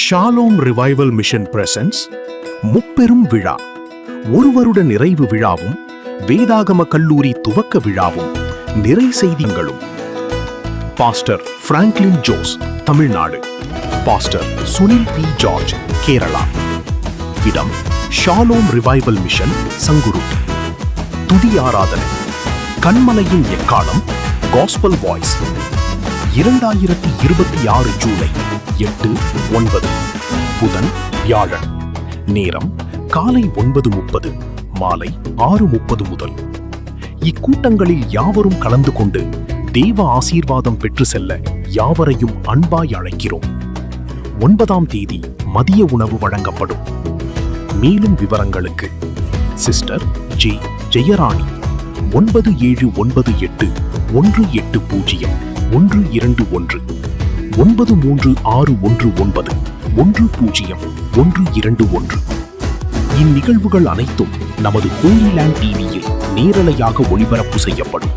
Shalom revival mission presence முப்பெரும் விழா, ஒரு வருட நிறைவு விழாவும், வேதாகம கல்லூரி துவக்க விழாவும், நிறை செய்திகளும். Pastor Franklin Jose, Tamil Nadu. Pastor Sunil P George, Kerala. இடம் ஷாலோம் ரிவைவல் மிஷன், சங்குருட்டி. துதி ஆராதனை கண்மலையின் எக்காலம், காஸ்பல் வாய்ஸ். 2026 ஜூலை 8-9, புதன் வியாழன். நேரம் காலை 9:30, மாலை 6:30 முதல். இக்கூட்டங்களில் யாவரும் கலந்து கொண்டு தேவ ஆசீர்வாதம் பெற்று செல்ல யாவரையும் அன்பாய் அழைக்கிறோம். 9ஆம் தேதி மதிய உணவு வழங்கப்படும். மேலும் விவரங்களுக்கு சிஸ்டர் ஜே ஜெயராணி 9798 180 121 93619 10121. இந்நிகழ்வுகள் அனைத்தும் நமது ஹோலி லேண்ட் டிவியில் நேரலையாக ஒளிபரப்பு செய்யப்படும்.